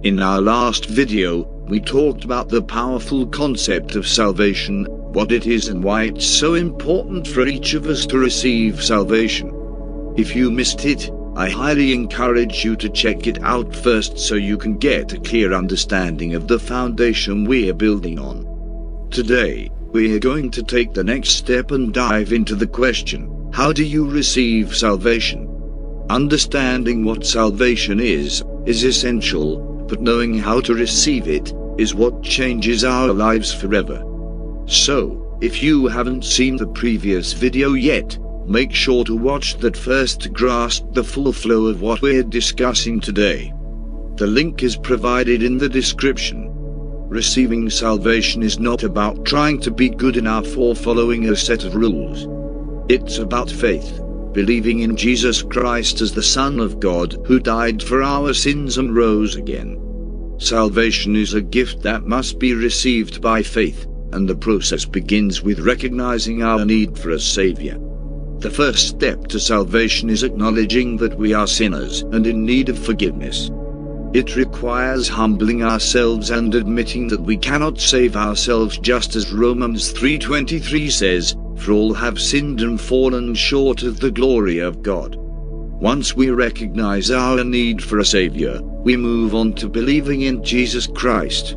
In our last video, we talked about the powerful concept of salvation, what it is and why it's so important for each of us to receive salvation. If you missed it, I highly encourage you to check it out first so you can get a clear understanding of the foundation we're building on. Today, we are going to take the next step and dive into the question, how do you receive salvation? Understanding what salvation is essential, but knowing how to receive it is what changes our lives forever. So, if you haven't seen the previous video yet, make sure to watch that first to grasp the full flow of what we're discussing today. The link is provided in the description. Receiving salvation is not about trying to be good enough or following a set of rules. It's about faith, believing in Jesus Christ as the Son of God who died for our sins and rose again. Salvation is a gift that must be received by faith, and the process begins with recognizing our need for a Savior. The first step to salvation is acknowledging that we are sinners and in need of forgiveness. It requires humbling ourselves and admitting that we cannot save ourselves, just as Romans 3:23 says, "For all have sinned and fallen short of the glory of God." Once we recognize our need for a Savior, we move on to believing in Jesus Christ.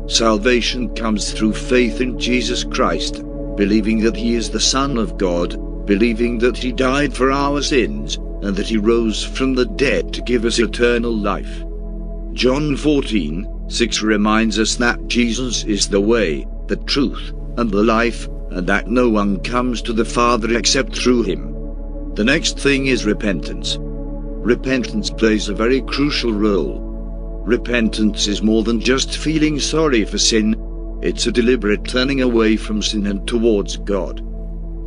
Salvation comes through faith in Jesus Christ, believing that He is the Son of God, believing that He died for our sins, and that He rose from the dead to give us eternal life. John 14:6 reminds us that Jesus is the way, the truth, and the life, and that no one comes to the Father except through Him. The next thing is repentance. Repentance plays a very crucial role. Repentance is more than just feeling sorry for sin. It's a deliberate turning away from sin and towards God.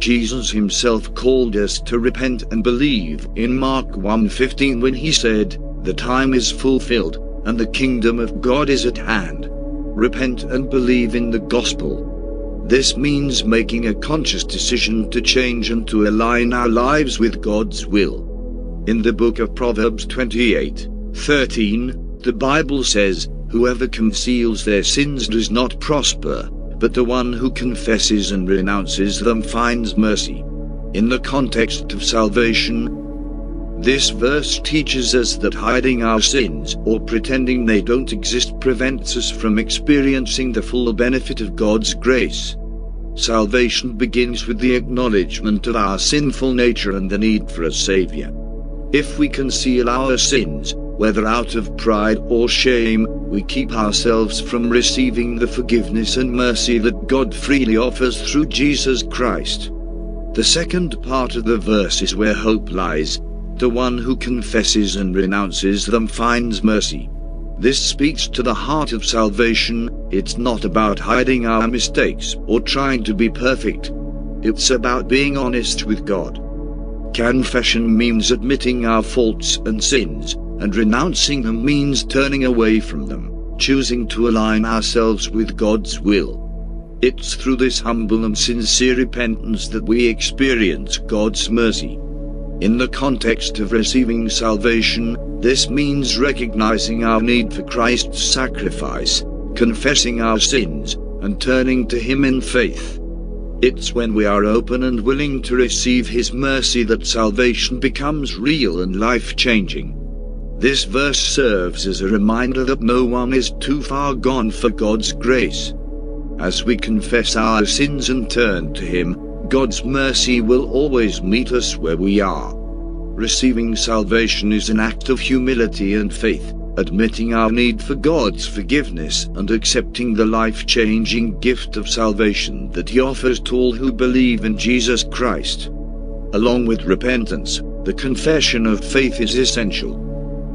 Jesus Himself called us to repent and believe in Mark 1:15 when He said, "The time is fulfilled, and the kingdom of God is at hand." Repent and believe in the gospel. This means making a conscious decision to change and to align our lives with God's will. In the book of Proverbs 28:13, the Bible says, "Whoever conceals their sins does not prosper, but the one who confesses and renounces them finds mercy." In the context of salvation, this verse teaches us that hiding our sins or pretending they don't exist prevents us from experiencing the full benefit of God's grace. Salvation begins with the acknowledgement of our sinful nature and the need for a Savior. If we conceal our sins, whether out of pride or shame, we keep ourselves from receiving the forgiveness and mercy that God freely offers through Jesus Christ. The second part of the verse is where hope lies. The one who confesses and renounces them finds mercy. This speaks to the heart of salvation. It's not about hiding our mistakes or trying to be perfect. It's about being honest with God. Confession means admitting our faults and sins, and renouncing them means turning away from them, choosing to align ourselves with God's will. It's through this humble and sincere repentance that we experience God's mercy. In the context of receiving salvation, this means recognizing our need for Christ's sacrifice, confessing our sins, and turning to Him in faith. It's when we are open and willing to receive His mercy that salvation becomes real and life-changing. This verse serves as a reminder that no one is too far gone for God's grace. As we confess our sins and turn to Him, God's mercy will always meet us where we are. Receiving salvation is an act of humility and faith, admitting our need for God's forgiveness and accepting the life-changing gift of salvation that He offers to all who believe in Jesus Christ. Along with repentance, the confession of faith is essential.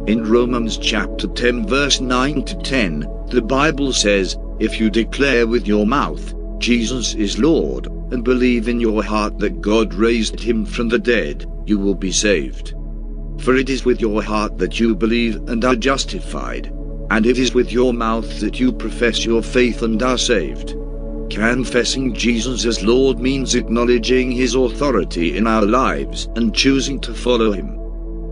In Romans chapter 10 verse 9 to 10, the Bible says, "If you declare with your mouth, 'Jesus is Lord,' and believe in your heart that God raised Him from the dead, you will be saved. For it is with your heart that you believe and are justified, and it is with your mouth that you profess your faith and are saved." Confessing Jesus as Lord means acknowledging His authority in our lives and choosing to follow Him.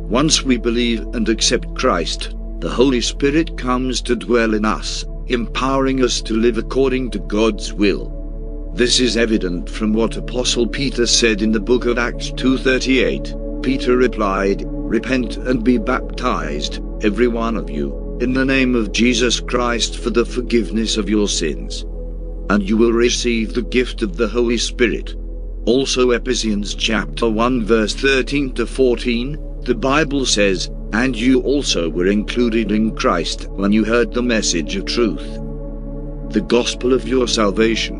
Once we believe and accept Christ, the Holy Spirit comes to dwell in us, empowering us to live according to God's will. This is evident from what Apostle Peter said in the book of Acts 2:38. Peter replied, "Repent and be baptized, every one of you, in the name of Jesus Christ for the forgiveness of your sins, and you will receive the gift of the Holy Spirit." Also Ephesians chapter 1 verse 13 to 14, the Bible says, "And you also were included in Christ when you heard the message of truth, the gospel of your salvation.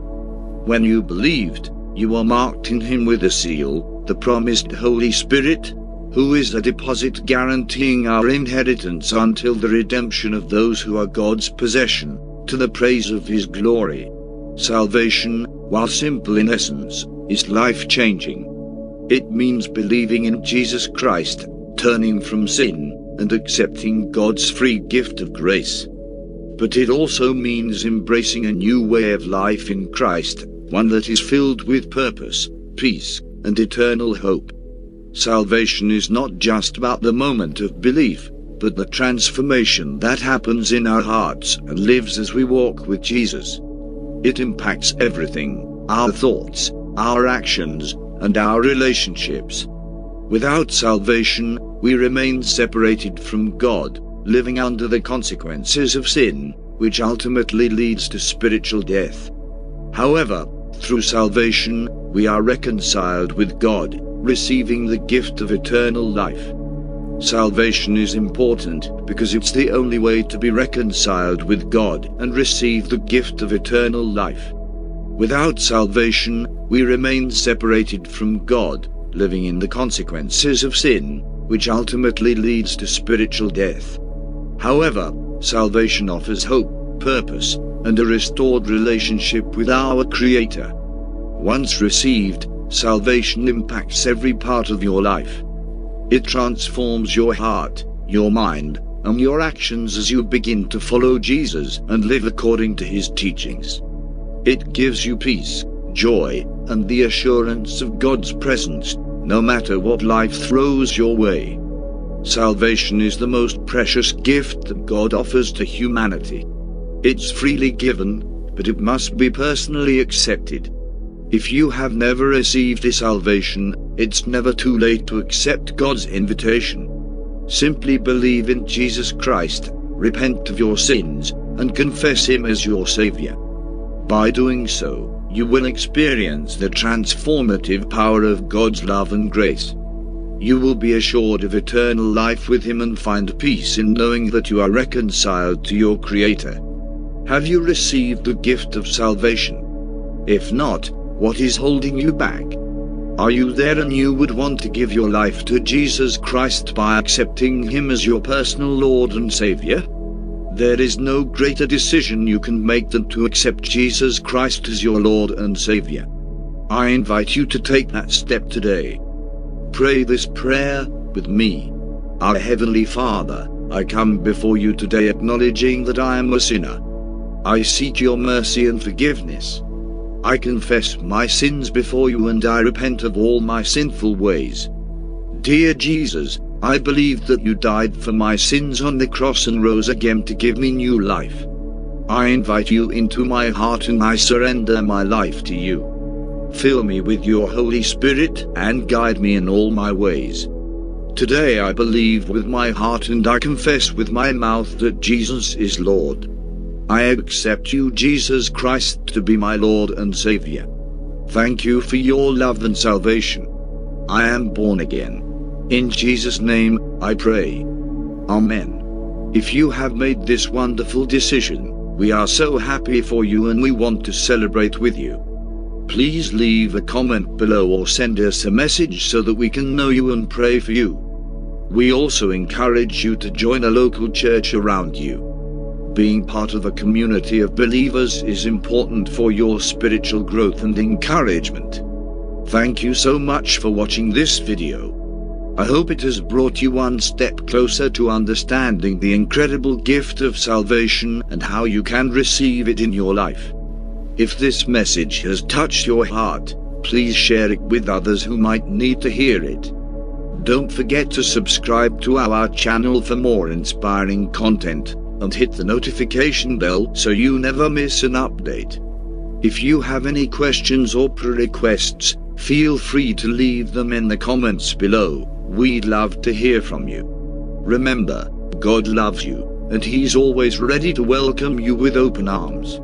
When you believed, you were marked in him with a seal, the promised Holy Spirit, who is a deposit guaranteeing our inheritance until the redemption of those who are God's possession, to the praise of his glory." Salvation, while simple in essence, is life-changing. It means believing in Jesus Christ, turning from sin, and accepting God's free gift of grace. But it also means embracing a new way of life in Christ, one that is filled with purpose, peace, and eternal hope. Salvation is not just about the moment of belief, but the transformation that happens in our hearts and lives as we walk with Jesus. It impacts everything: our thoughts, our actions, and our relationships. Without salvation, we remain separated from God, living under the consequences of sin, which ultimately leads to spiritual death. However, through salvation, we are reconciled with God, receiving the gift of eternal life. Salvation is important because it's the only way to be reconciled with God and receive the gift of eternal life. Without salvation, we remain separated from God, living in the consequences of sin, which ultimately leads to spiritual death. However, salvation offers hope, purpose, and a restored relationship with our Creator. Once received, salvation impacts every part of your life. It transforms your heart, your mind, and your actions as you begin to follow Jesus and live according to his teachings. It gives you peace, joy, and the assurance of God's presence, no matter what life throws your way. Salvation is the most precious gift that God offers to humanity. It's freely given, but it must be personally accepted. If you have never received this salvation, it's never too late to accept God's invitation. Simply believe in Jesus Christ, repent of your sins, and confess him as your Savior. By doing so, you will experience the transformative power of God's love and grace. You will be assured of eternal life with him and find peace in knowing that you are reconciled to your Creator. Have you received the gift of salvation? If not, what is holding you back? Are you there and you would want to give your life to Jesus Christ by accepting him as your personal Lord and Savior? There is no greater decision you can make than to accept Jesus Christ as your Lord and Savior. I invite you to take that step today. Pray this prayer with me. Our Heavenly Father, I come before you today acknowledging that I am a sinner. I seek your mercy and forgiveness. I confess my sins before you and I repent of all my sinful ways. Dear Jesus, I believe that you died for my sins on the cross and rose again to give me new life. I invite you into my heart and I surrender my life to you. Fill me with your Holy Spirit and guide me in all my ways. Today I believe with my heart and I confess with my mouth that Jesus is Lord. I accept you, Jesus Christ, to be my Lord and Savior. Thank you for your love and salvation. I am born again. In Jesus' name, I pray. Amen. If you have made this wonderful decision, we are so happy for you and we want to celebrate with you. Please leave a comment below or send us a message so that we can know you and pray for you. We also encourage you to join a local church around you. Being part of a community of believers is important for your spiritual growth and encouragement. Thank you so much for watching this video. I hope it has brought you one step closer to understanding the incredible gift of salvation and how you can receive it in your life. If this message has touched your heart, please share it with others who might need to hear it. Don't forget to subscribe to our channel for more inspiring content, and hit the notification bell so you never miss an update. If you have any questions or requests, feel free to leave them in the comments below. We'd love to hear from you. Remember, God loves you, and He's always ready to welcome you with open arms.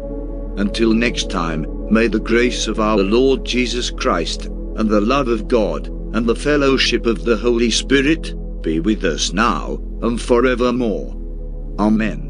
Until next time, may the grace of our Lord Jesus Christ, and the love of God, and the fellowship of the Holy Spirit, be with us now, and forevermore. Amen.